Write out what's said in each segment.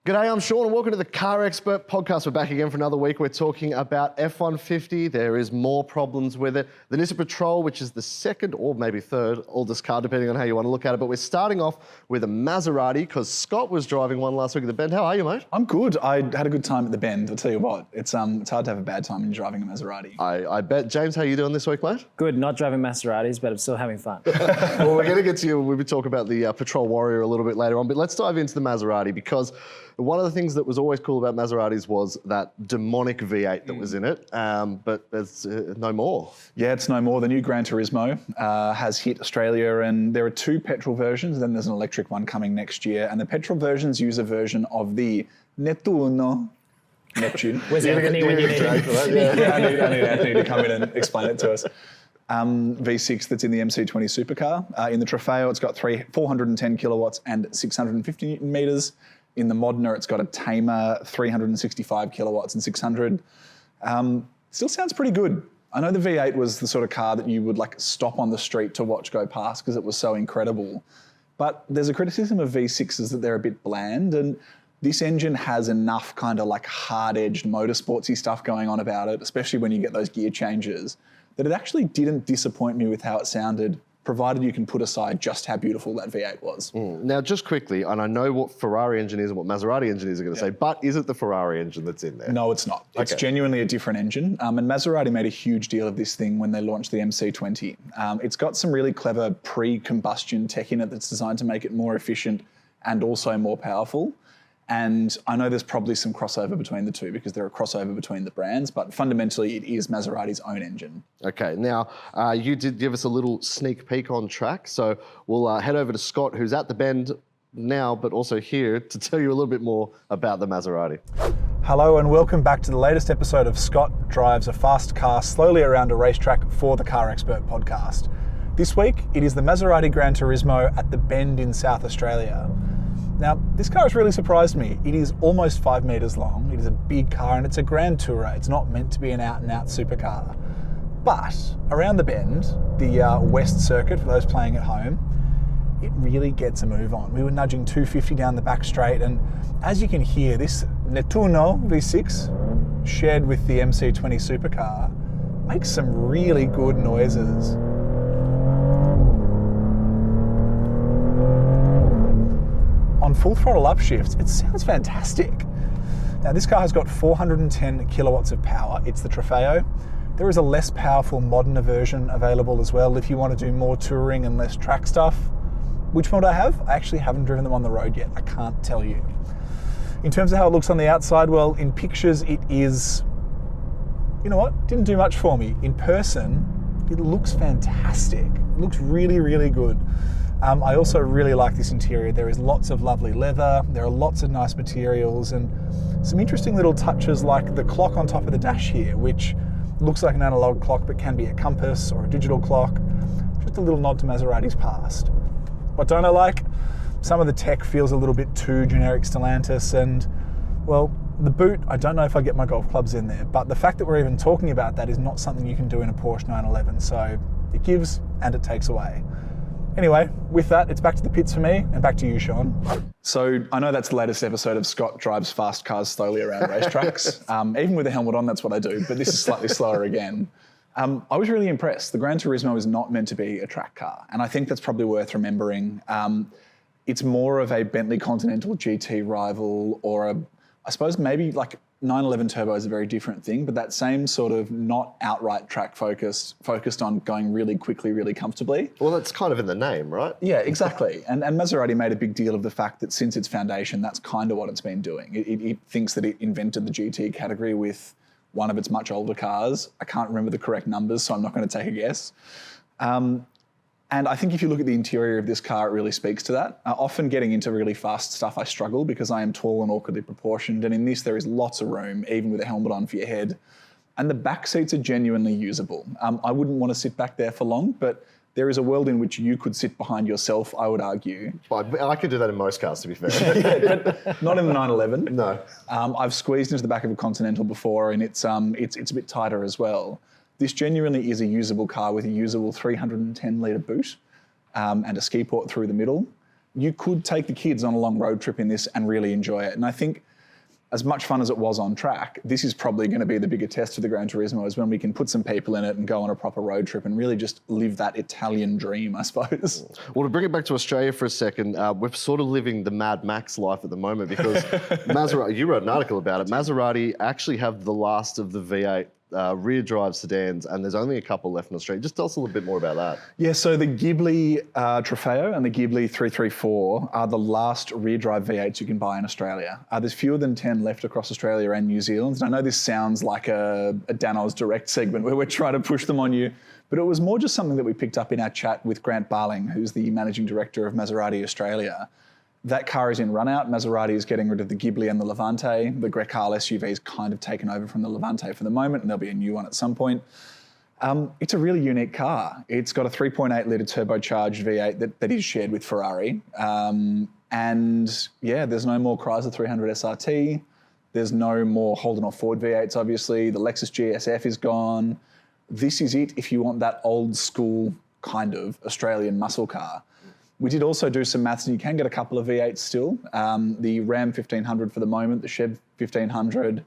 G'day, I'm Sean and welcome to the CarExpert Podcast. We're back again for another week. We're talking about F-150. There is more problems with it. The Nissan Patrol, which is the second or maybe third oldest car, depending on how you want to look at it. But we're starting off with a Maserati because Scott was driving one last week at the Bend. How are you, mate? I'm good. I had a good time at the Bend. I'll tell you what, it's hard to have a bad time when you're driving a Maserati. I bet. James, how are you doing this week, mate? Good, not driving Maseratis, but I'm still having fun. Well, we're going to get to you. We'll be talking about the Patrol Warrior a little bit later on. But let's dive into the Maserati because one of the things that was always cool about Maseratis was that demonic V8 that was in it, but there's no more. Yeah, it's no more. The new Gran Turismo has hit Australia, and there are two petrol versions, then there's an electric one coming next year, and the petrol versions use a version of the Neptune. Where's Anthony when you need him? Yeah, I need Anthony to come in and explain it to us. V6 that's in the MC20 supercar. In the Trofeo, it's got 410 kilowatts and 650 Newton meters. In the Modena, it's got a tamer 365 kilowatts and 600. Still sounds pretty good. I know the V8 was the sort of car that you would like stop on the street to watch go past because it was so incredible. But there's a criticism of V6s that they're a bit bland, and this engine has enough kind of like hard-edged motorsportsy stuff going on about it, especially when you get those gear changes, that it actually didn't disappoint me with how it sounded, provided you can put aside just how beautiful that V8 was. Now, just quickly, and I know what Ferrari engineers and what Maserati engineers are going to say, but is it the Ferrari engine that's in there? No, it's not. It's genuinely a different engine. And Maserati made a huge deal of this thing when they launched the MC20. It's got some really clever pre-combustion tech in it that's designed to make it more efficient and also more powerful. And I know there's probably some crossover between the two because there are crossover between the brands, but fundamentally it is Maserati's own engine. Okay, now you did give us a little sneak peek on track, so we'll head over to Scott, who's at the Bend now, but also here to tell you a little bit more about the Maserati. Hello and welcome back to the latest episode of Scott Drives a Fast Car Slowly Around a Racetrack for the CarExpert Podcast. This week, it is the Maserati Gran Turismo at the Bend in South Australia. Now, this car has really surprised me. It is almost 5 meters long. It is a big car and it's a Grand Tourer. It's not meant to be an out-and-out supercar. But around the Bend, the West Circuit, for those playing at home, it really gets a move on. We were nudging 250 down the back straight, and as you can hear, this Neptune V6 shared with the MC20 supercar makes some really good noises. On full throttle upshifts, it sounds fantastic. Now this car has got 410 kilowatts of power. It's the Trofeo. There is a less powerful Modena version available as well if you want to do more touring and less track stuff. Which one do I have? I actually haven't driven them on the road yet. I can't tell you. In terms of how it looks on the outside, well, in pictures it is, you know what? Didn't do much for me. In person, it looks fantastic. It looks really, really good. I also really like this interior. There is lots of lovely leather, there are lots of nice materials, and some interesting little touches like the clock on top of the dash here, which looks like an analog clock but can be a compass or a digital clock. Just a little nod to Maserati's past. What don't I like? Some of the tech feels a little bit too generic Stellantis, and well, the boot, I don't know if I get my golf clubs in there, but the fact that we're even talking about that is not something you can do in a Porsche 911, so it gives and it takes away. Anyway, with that, it's back to the pits for me, and back to you, Sean. So I know that's the latest episode of Scott Drives Fast Cars Slowly Around Racetracks. Even with a helmet on, that's what I do, but this is slightly slower again. I was really impressed. The Gran Turismo is not meant to be a track car, and I think that's probably worth remembering. It's more of a Bentley Continental GT rival, or I suppose maybe like 911 Turbo is a very different thing, but that same sort of not outright track focused on going really quickly, really comfortably. Well, that's kind of in the name, right? Yeah, exactly. And Maserati made a big deal of the fact that since its foundation, that's kind of what it's been doing. It thinks that it invented the GT category with one of its much older cars. I can't remember the correct numbers, so I'm not going to take a guess. And I think if you look at the interior of this car, it really speaks to that. Often getting into really fast stuff, I struggle because I am tall and awkwardly proportioned. And in this, there is lots of room, even with a helmet on for your head. And the back seats are genuinely usable. I wouldn't want to sit back there for long, but there is a world in which you could sit behind yourself, I would argue. I could do that in most cars, to be fair. Yeah, but not in the 911. No. I've squeezed into the back of a Continental before, and it's a bit tighter as well. This genuinely is a usable car with a usable 310 litre boot and a ski port through the middle. you could take the kids on a long road trip in this and really enjoy it. And I think as much fun as it was on track, this is probably going to be the bigger test for the Gran Turismo, is when we can put some people in it and go on a proper road trip and really just live that Italian dream, I suppose. Well, to bring it back to Australia for a second, we're sort of living the Mad Max life at the moment because Maserati, you wrote an article about it, Maserati actually have the last of the V8 rear drive sedans, and there's only a couple left in Australia. Just tell us a little bit more about that. Yeah, so the Ghibli Trofeo and the Ghibli 334 are the last rear drive V8s you can buy in Australia. There's fewer than 10 left across Australia and New Zealand. And I know this sounds like a Danos Direct segment where we're trying to push them on you, but it was more just something that we picked up in our chat with Grant Barling, who's the managing director of Maserati Australia. That car is in run out. Maserati is getting rid of the Ghibli and the Levante. The Grecale SUV is kind of taken over from the Levante for the moment, and there'll be a new one at some point. It's a really unique car. It's got a 3.8 litre turbocharged V8 that is shared with Ferrari. And yeah, there's no more Chrysler 300 SRT. There's no more Holden or Ford V8s, obviously. The Lexus GSF is gone. This is it if you want that old school kind of Australian muscle car. We did also do some maths, and you can get a couple of V8s still. The Ram 1500 for the moment, the Chev 1500,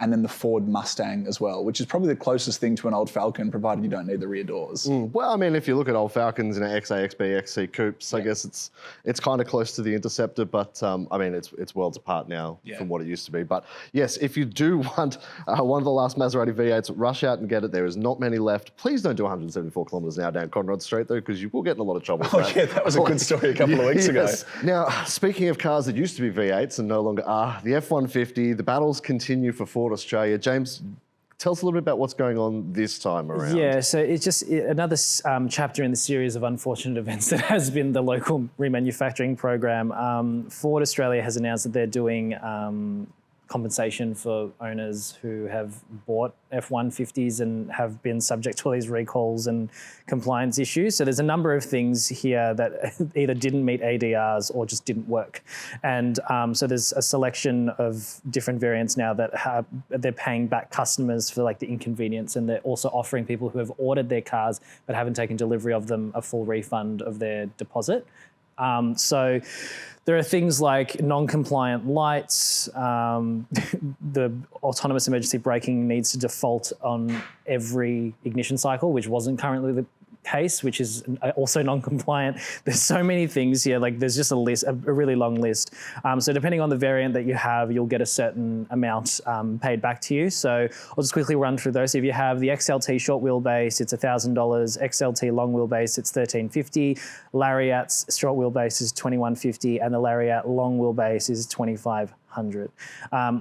and then the Ford Mustang as well, which is probably the closest thing to an old Falcon, provided you don't need the rear doors. Well, I mean, if you look at old Falcons and XA, XB, XC coupes, I guess it's kind of close to the Interceptor, but I mean, it's worlds apart now from what it used to be. But yes, if you do want one of the last Maserati V8s, rush out and get it. There is not many left. Please don't do 174 kilometres an hour down Conrad Street, though, because you will get in a lot of trouble. Yeah, that was a good story a couple of weeks ago. Now, speaking of cars that used to be V8s and no longer are, the F-150, the battles continue for Ford Australia. James, tell us a little bit about what's going on this time around. Yeah, so it's just another chapter in the series of unfortunate events that has been the local remanufacturing program. Ford Australia has announced that they're doing compensation for owners who have bought F-150s and have been subject to all these recalls and compliance issues. So there's a number of things here that either didn't meet ADRs or just didn't work. And so there's a selection of different variants now that they're paying back customers for like the inconvenience, and they're also offering people who have ordered their cars but haven't taken delivery of them a full refund of their deposit. So there are things like non-compliant lights, the autonomous emergency braking needs to default on every ignition cycle, which wasn't currently the case, which is also non-compliant. There's so many things here, like there's just a really long list. So depending on the variant that you have, you'll get a certain amount paid back to you. So I'll just quickly run through those. If you have the XLT short wheelbase, it's $1,000. XLT long wheelbase, it's $1,350. Lariat's short wheelbase is $2,150, and the Lariat long wheelbase is $2,500.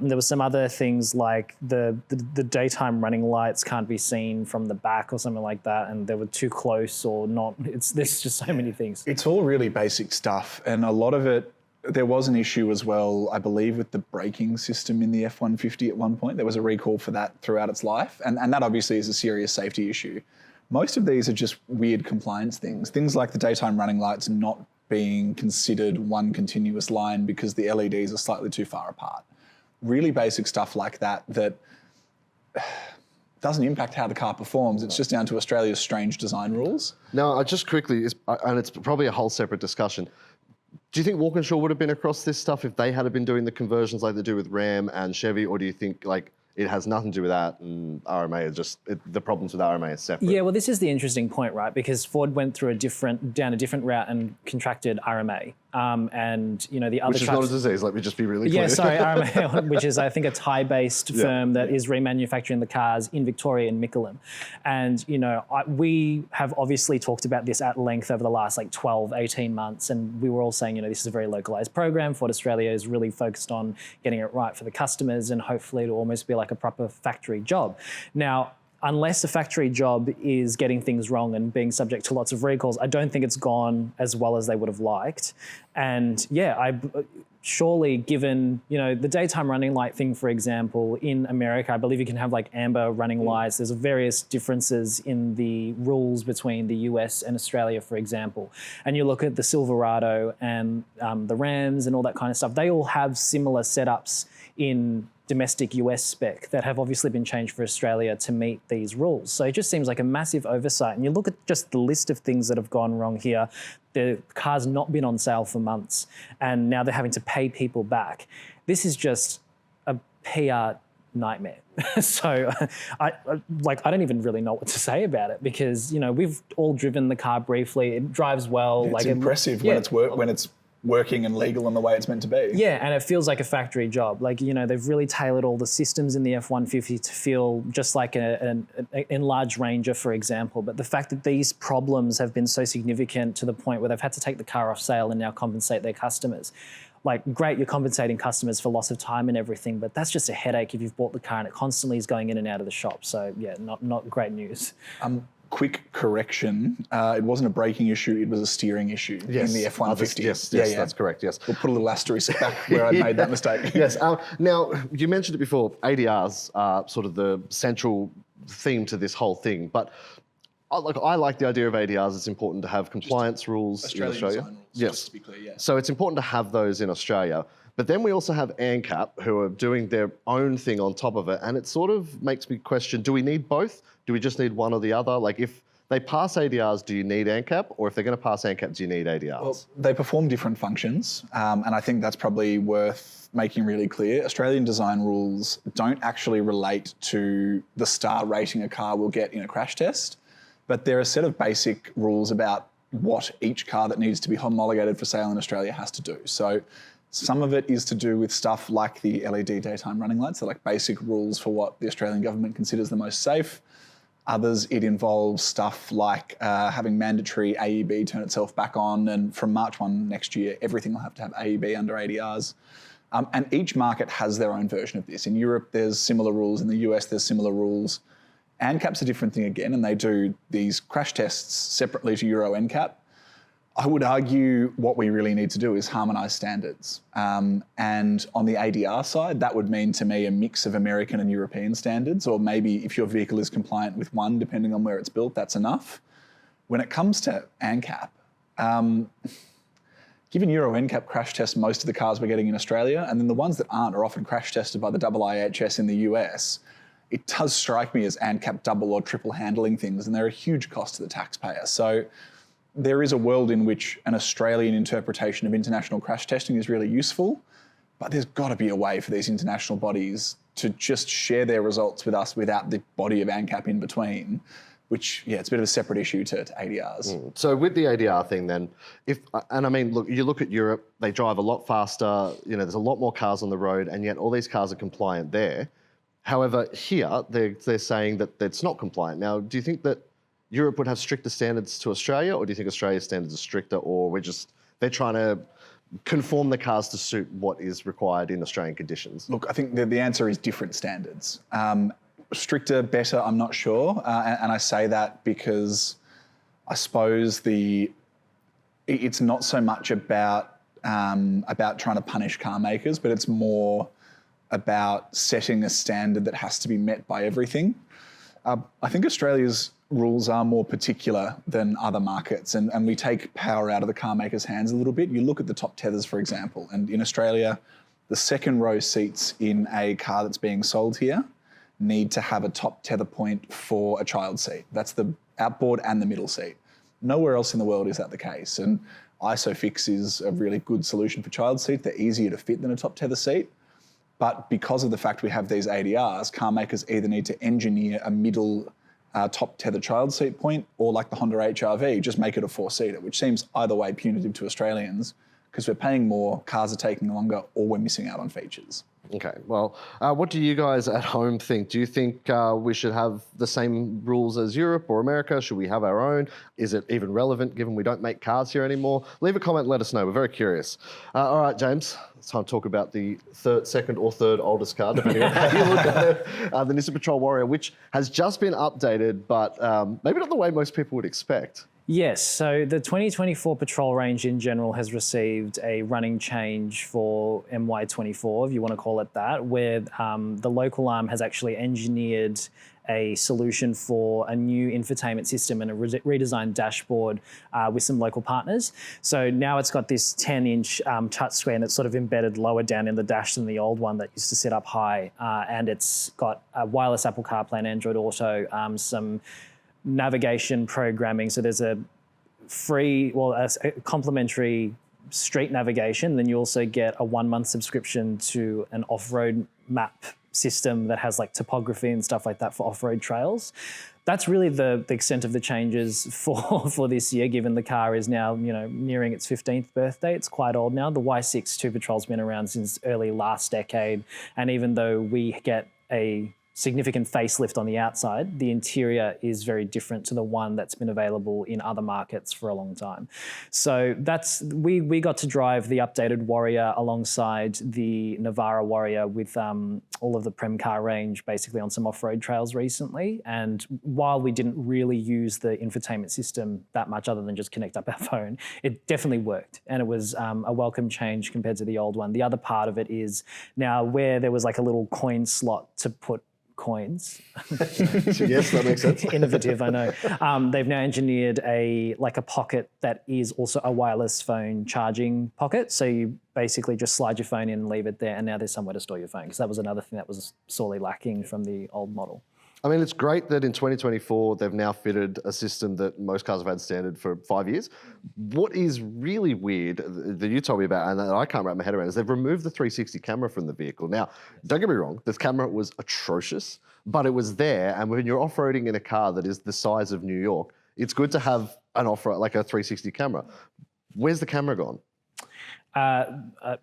There were some other things like the daytime running lights can't be seen from the back or something like that, and they were too close or not. There's just so many things. It's all really basic stuff, and a lot of it, there was an issue as well, I believe, with the braking system in the F-150 at one point. There was a recall for that throughout its life, and that obviously is a serious safety issue. Most of these are just weird compliance things like the daytime running lights not being considered one continuous line because the LEDs are slightly too far apart. Really basic stuff like that doesn't impact how the car performs. It's just down to Australia's strange design rules. Now, just quickly, and it's probably a whole separate discussion, do you think Walkinshaw would have been across this stuff if they had been doing the conversions like they do with Ram and Chevy, or do you think like it has nothing to do with that, and RMA is just, the problems with RMA is separate? Yeah, well, this is the interesting point, right? Because Ford went through down a different route and contracted RMA. And, you know, the other Which is not a disease, let me just be really clear. Yeah, sorry, RMA, which is, I think, a Thai-based firm that is remanufacturing the cars in Victoria and Mickleham. And, you know, we have obviously talked about this at length over the last, 12, 18 months. And we were all saying, you know, this is a very localized program. Ford Australia is really focused on getting it right for the customers, and hopefully it'll almost be like a proper factory job. Now, unless a factory job is getting things wrong and being subject to lots of recalls, I don't think it's gone as well as they would have liked. And yeah, surely given, you know, the daytime running light thing, for example, in America, I believe you can have like amber running lights. There's various differences in the rules between the US and Australia, for example. And you look at the Silverado and the Rams and all that kind of stuff, they all have similar setups in domestic US spec that have obviously been changed for Australia to meet these rules. So it just seems like a massive oversight. And you look at just the list of things that have gone wrong here. The car's not been on sale for months, and now they're having to pay people back. This is just a PR nightmare. So I don't even really know what to say about it, because, you know, we've all driven the car briefly. It drives well. It's impressive when it's working and legal in the way it's meant to be. Yeah, and it feels like a factory job. Like, you know, they've really tailored all the systems in the F-150 to feel just like an enlarged Ranger, for example. But the fact that these problems have been so significant to the point where they've had to take the car off sale and now compensate their customers. Like, great, you're compensating customers for loss of time and everything, but that's just a headache if you've bought the car and it constantly is going in and out of the shop. So yeah, not great news. Quick correction, it wasn't a braking issue, it was a steering issue in the F-150. Yes, that's correct, yes. We'll put a little asterisk back where I made that mistake. Yes, now, you mentioned it before, ADRs are sort of the central theme to this whole thing, but I like the idea of ADRs. It's important to have compliance rules in Australia. Design rules, yes. just to be clear, yeah. So it's important to have those in Australia. But then we also have ANCAP, who are doing their own thing on top of it. And it sort of makes me question, do we need both? Do we just need one or the other? Like, if they pass ADRs, do you need ANCAP? Or if they're going to pass ANCAP, do you need ADRs? Well, they perform different functions. And I think that's probably worth making really clear. Australian design rules don't actually relate to the star rating a car will get in a crash test. But there are a set of basic rules about what each car that needs to be homologated for sale in Australia has to do. So some of it is to do with stuff like the LED daytime running lights. They're like basic rules for what the Australian government considers the most safe. Others, it involves stuff like having mandatory AEB turn itself back on. And from March 1 next year, everything will have to have AEB under ADRs. And each market has their own version of this. In Europe, there's similar rules. In the US, there's similar rules. ANCAP's a different thing again, and they do these crash tests separately to Euro NCAP. I would argue what we really need to do is harmonise standards. And on the ADR side, that would mean to me a mix of American and European standards, or maybe if your vehicle is compliant with one, depending on where it's built, that's enough. When it comes to ANCAP, given Euro NCAP crash tests most of the cars we're getting in Australia, and then the ones that aren't are often crash tested by the IIHS in the US, it does strike me as ANCAP double or triple handling things, and they're a huge cost to the taxpayer. So there is a world in which an Australian interpretation of international crash testing is really useful, but there's got to be a way for these international bodies to just share their results with us without the body of ANCAP in between, which, yeah, it's a bit of a separate issue to ADRs. So with the ADR thing then, look, you look at Europe, they drive a lot faster, you know, there's a lot more cars on the road, and yet all these cars are compliant there. However, here, they're saying that it's not compliant. Now, do you think that Europe would have stricter standards to Australia, or do you think Australia's standards are stricter, or they're trying to conform the cars to suit what is required in Australian conditions? Look, I think the answer is different standards. Stricter, better, I'm not sure. And I say that because I suppose it's not so much about trying to punish car makers, but it's more about setting a standard that has to be met by everything. I think Australia's rules are more particular than other markets, and we take power out of the car makers' hands a little bit. You look at the top tethers, for example, and in Australia, the second row seats in a car that's being sold here need to have a top tether point for a child seat. That's the outboard and the middle seat. Nowhere else in the world is that the case, and ISOFIX is a really good solution for child seats. They're easier to fit than a top tether seat. But because of the fact we have these ADRs, car makers either need to engineer a middle top tether child seat point, or like the Honda HR-V, just make it a four-seater, which seems either way punitive to Australians because we're paying more, cars are taking longer, or we're missing out on features. Okay, well, what do you guys at home think? Do you think we should have the same rules as Europe or America? Should we have our own? Is it even relevant given we don't make cars here anymore? Leave a comment, let us know. We're very curious. All right, James, it's time to talk about the second or third oldest car, depending on how you look at it, the Nissan Patrol Warrior, which has just been updated, but maybe not the way most people would expect. Yes, so the 2024 Patrol range in general has received a running change for MY24, if you want to call it that, where the local arm has actually engineered a solution for a new infotainment system and a redesigned dashboard with some local partners. So now it's got this 10-inch touchscreen that's sort of embedded lower down in the dash than the old one that used to sit up high. And it's got a wireless Apple CarPlay and Android Auto, some navigation programming. So there's a complimentary street navigation. Then you also get a 1-month subscription to an off-road map system that has like topography and stuff like that for off-road trails. That's really the extent of the changes for this year, given the car is now, nearing its 15th birthday. It's quite old now. The Y6 2 Patrol's been around since early last decade. And even though we get a significant facelift on the outside, the interior is very different to the one that's been available in other markets for a long time. So we got to drive the updated Warrior alongside the Navara Warrior with all of the Prem car range basically on some off-road trails recently. And while we didn't really use the infotainment system that much other than just connect up our phone, it definitely worked. And it was a welcome change compared to the old one. The other part of it is now where there was like a little coin slot to put coins. Yes, that makes sense. Innovative, I know. They've now engineered a pocket that is also a wireless phone charging pocket. So you basically just slide your phone in and leave it there, and now there's somewhere to store your phone, because that was another thing that was sorely lacking from the old model. I mean, it's great that in 2024, they've now fitted a system that most cars have had standard for 5 years. What is really weird that you told me about, and that I can't wrap my head around, is they've removed the 360 camera from the vehicle. Now, don't get me wrong, this camera was atrocious, but it was there. And when you're off-roading in a car that is the size of New York, it's good to have an off-road, like a 360 camera. Where's the camera gone? I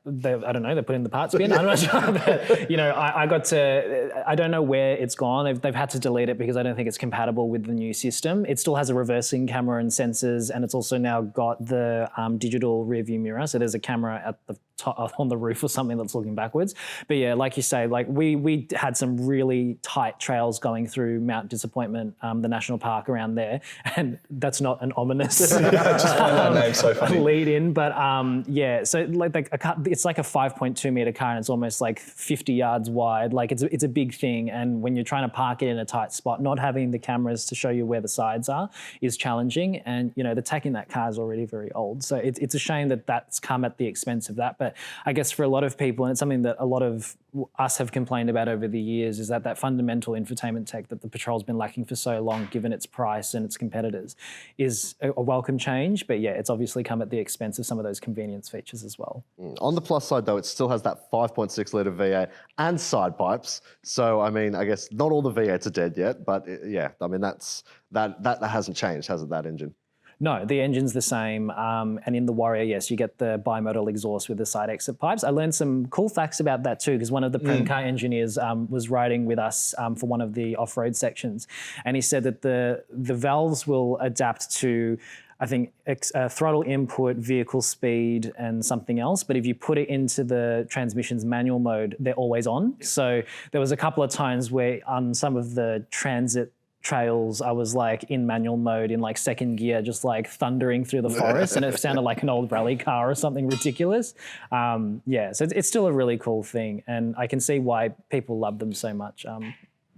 don't know, they put in the parts bin. I'm not sure, but I don't know where it's gone. They've had to delete it because I don't think it's compatible with the new system. It still has a reversing camera and sensors, and it's also now got the digital rear view mirror. So there's a camera at the top, on the roof or something that's looking backwards. But yeah, like you say, like we had some really tight trails going through Mount Disappointment, the national park around there, and that's not an ominous just find that name so funny. Lead in, but yeah. So like a car, it's like a 5.2 meter car, and it's almost like 50 yards wide. Like it's a big thing, and when you're trying to park it in a tight spot, not having the cameras to show you where the sides are is challenging. And the tech in that car is already very old, so it's a shame that that's come at the expense of that. But I guess for a lot of people, and it's something that a lot of us have complained about over the years, is that fundamental infotainment tech that the Patrol's been lacking for so long, given its price and its competitors, is a welcome change. But yeah, it's obviously come at the expense of some of those convenience features as well. On the plus side, though, it still has that 5.6 litre V8 and side pipes. So, I mean, I guess not all the V8s are dead yet, but yeah, I mean, that hasn't changed, has it, that engine? No, the engine's the same. And in the Warrior, yes, you get the bimodal exhaust with the side exit pipes. I learned some cool facts about that too, because one of the Prem car engineers was riding with us for one of the off-road sections. And he said that the valves will adapt to, I think, throttle input, vehicle speed, and something else. But if you put it into the transmission's manual mode, they're always on. So there was a couple of times where on some of the transit trails, I was like in manual mode in like second gear, just like thundering through the forest, and it sounded like an old rally car or something ridiculous. Yeah, so it's still a really cool thing, and I can see why people love them so much.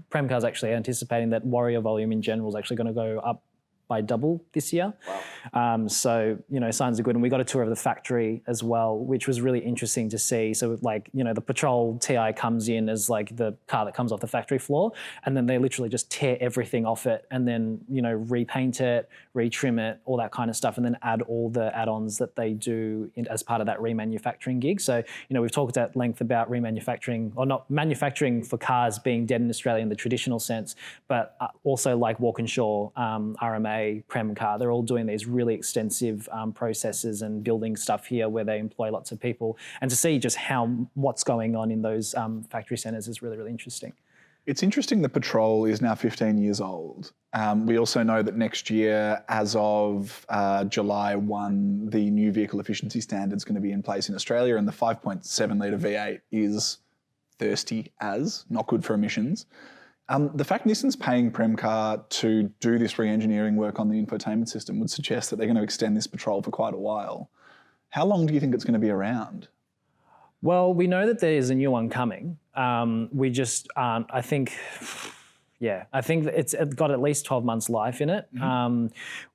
Prem Car's actually anticipating that Warrior volume in general is actually going to go up by double this year. Wow. So, signs are good. And we got a tour of the factory as well, which was really interesting to see. So like, the Patrol TI comes in as like the car that comes off the factory floor, and then they literally just tear everything off it and then, repaint it, retrim it, all that kind of stuff, and then add all the add-ons that they do as part of that remanufacturing gig. So, we've talked at length about remanufacturing, or not manufacturing for cars being dead in Australia in the traditional sense, but also like Walkinshaw, RMA, Prem Car, they're all doing these really extensive processes and building stuff here where they employ lots of people. And to see just what's going on in those factory centres is really, really interesting. It's interesting the Patrol is now 15 years old. We also know that next year, as of July 1, the new vehicle efficiency standard is going to be in place in Australia, and the 5.7 litre V8 is thirsty as, not good for emissions. The fact Nissan's paying Premcar to do this re-engineering work on the infotainment system would suggest that they're going to extend this Patrol for quite a while. How long do you think it's going to be around? Well, we know that there is a new one coming. We just aren't, I think that it's got at least 12 months life in it.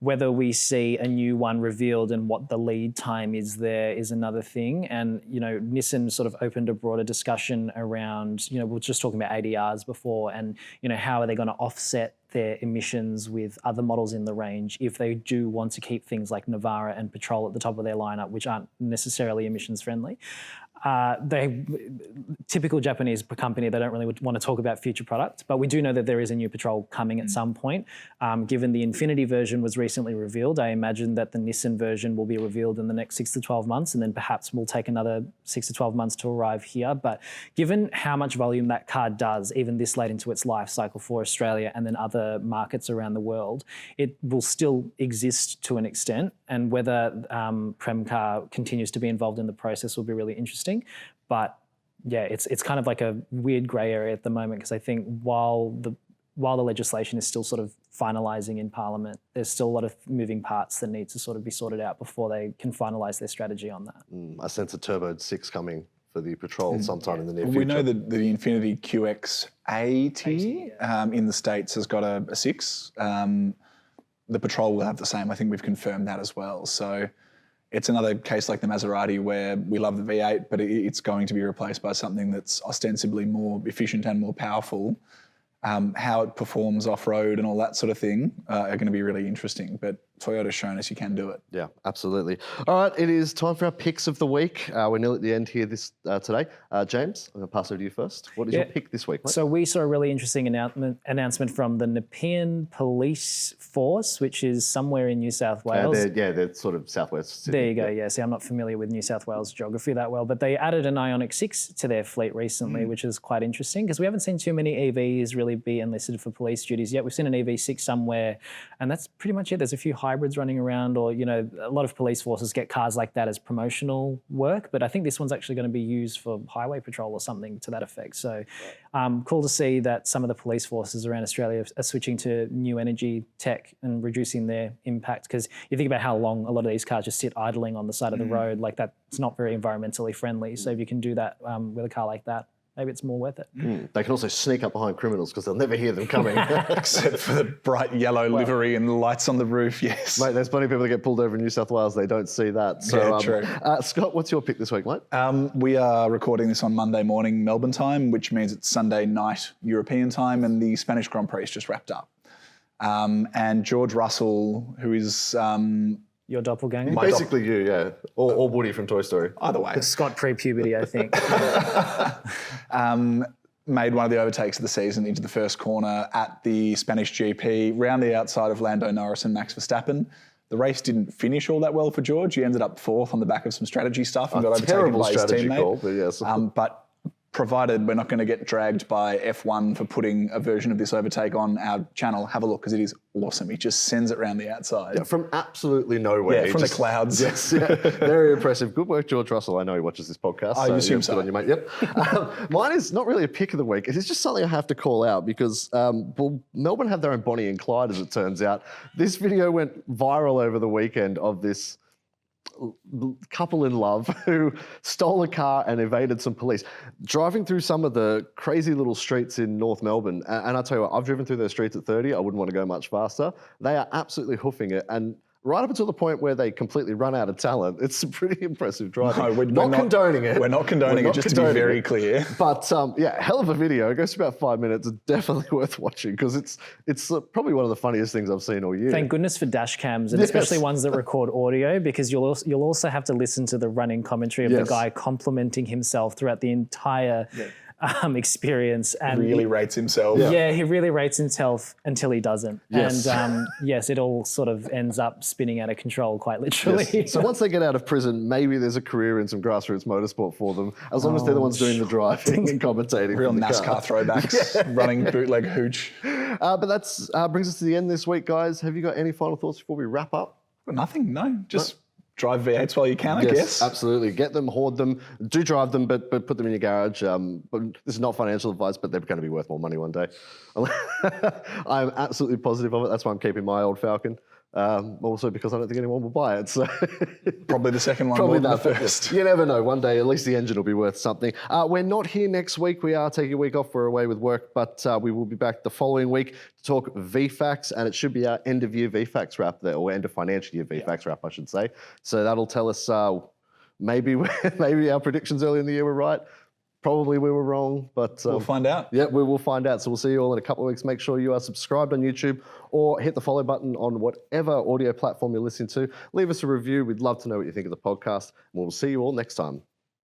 Whether we see a new one revealed and what the lead time is there is another thing. And, Nissan sort of opened a broader discussion around, we were just talking about ADRs before and, how are they going to offset their emissions with other models in the range if they do want to keep things like Navara and Patrol at the top of their lineup, which aren't necessarily emissions friendly. Typical Japanese company, they don't really want to talk about future products, but we do know that there is a new Patrol coming at some point. Given the Infinity version was recently revealed, I imagine that the Nissan version will be revealed in the next 6 to 12 months, and then perhaps will take another 6 to 12 months to arrive here. But given how much volume that car does, even this late into its life cycle for Australia and then other markets around the world, it will still exist to an extent. And whether Premcar continues to be involved in the process will be really interesting. But yeah, it's kind of like a weird grey area at the moment, because I think while the legislation is still sort of finalising in Parliament, there's still a lot of moving parts that need to sort of be sorted out before they can finalise their strategy on that. I sense a Turbo 6 coming for the Patrol sometime in the near future. We know that the Infinity QX80 in the States has got a 6. The Patrol will have the same. I think we've confirmed that as well. So it's another case like the Maserati where we love the V8, but it's going to be replaced by something that's ostensibly more efficient and more powerful. How it performs off-road and all that sort of thing are going to be really interesting. But Toyota's shown us you can do it. Yeah, absolutely. All right, it is time for our picks of the week. We're nearly at the end here today. James, I'm going to pass over to you first. What is your pick this week, mate? So we saw a really interesting announcement from the Nepean Police Force, which is somewhere in New South Wales. They're sort of southwest Sydney. There you go, yeah. See, I'm not familiar with New South Wales geography that well, but they added an Ioniq 6 to their fleet recently, which is quite interesting because we haven't seen too many EVs really be enlisted for police duties yet. We've seen an EV6 somewhere, and that's pretty much it. There's a few hybrids running around, or, a lot of police forces get cars like that as promotional work, but I think this one's actually going to be used for highway patrol or something to that effect. So cool to see that some of the police forces around Australia are switching to new energy tech and reducing their impact, because you think about how long a lot of these cars just sit idling on the side of the road, like that's not very environmentally friendly. So if you can do that with a car like that, maybe it's more worth it. They can also sneak up behind criminals because they'll never hear them coming. Except for the bright yellow livery and the lights on the roof, yes. Mate, there's plenty of people that get pulled over in New South Wales. They don't see that. So, true. Scott, what's your pick this week, mate? We are recording this on Monday morning Melbourne time, which means it's Sunday night European time, and the Spanish Grand Prix just wrapped up. And George Russell, who is... Your doppelganger? Basically you, yeah. Or Woody from Toy Story. Either way. Scott pre-puberty, I think. Made one of the overtakes of the season into the first corner at the Spanish GP, round the outside of Lando Norris and Max Verstappen. The race didn't finish all that well for George. He ended up fourth on the back of some strategy stuff and got overtaken by his teammate. Call, but yes. But provided we're not going to get dragged by F1 for putting a version of this overtake on our channel, have a look, because it is awesome. He just sends it around the outside. Yeah, from absolutely nowhere. Yeah, from the clouds. Yes, yeah. Very impressive. Good work, George Russell. I know he watches this podcast. I assume so. Good on you, mate. Yep. Mine is not really a pick of the week. It's just something I have to call out because Melbourne have their own Bonnie and Clyde, as it turns out. This video went viral over the weekend of this couple in love who stole a car and evaded some police, driving through some of the crazy little streets in North Melbourne. And I tell you what, I've driven through those streets at 30. I wouldn't want to go much faster. They are absolutely hoofing it. And right up until the point where they completely run out of talent, it's pretty impressive driving. No, we're not condoning it. We're not condoning it, just to be very clear. But yeah, hell of a video. It goes for about 5 minutes. It's definitely worth watching because it's probably one of the funniest things I've seen all year. Thank goodness for dash cams, and especially ones that record audio, because you'll also have to listen to the running commentary of the guy complimenting himself throughout the entire experience, and really rates himself. Yeah, he really rates himself until he doesn't. Yes. And yes, it all sort of ends up spinning out of control, quite literally. Yes. So once they get out of prison, maybe there's a career in some grassroots motorsport for them, as long as they're the ones doing the driving and commentating. Real NASCAR throwbacks, running bootleg hooch. But that's brings us to the end this week, guys. Have you got any final thoughts before we wrap up? Nothing, no. Just drive V8s while you can, I Yes, guess. absolutely. Get them, hoard them, do drive them, but put them in your garage. But this is not financial advice, but they're going to be worth more money one day. I'm absolutely positive of it. That's why I'm keeping my old Falcon. Also because I don't think anyone will buy it. So Probably the second one probably more than that the first. You never know. One day, at least the engine will be worth something. We're not here next week. We are taking a week off. We're away with work, but we will be back the following week to talk VFAX, and it should be our end of year VFAX wrap there, or end of financial year VFAX wrap, I should say. So that'll tell us maybe our predictions early in the year were right. Probably we were wrong, but We'll find out. yeah, we will find out. So we'll see you all in a couple of weeks. Make sure you are subscribed on YouTube or hit the follow button on whatever audio platform you're listening to. Leave us a review. We'd love to know what you think of the podcast. And we'll see you all next time.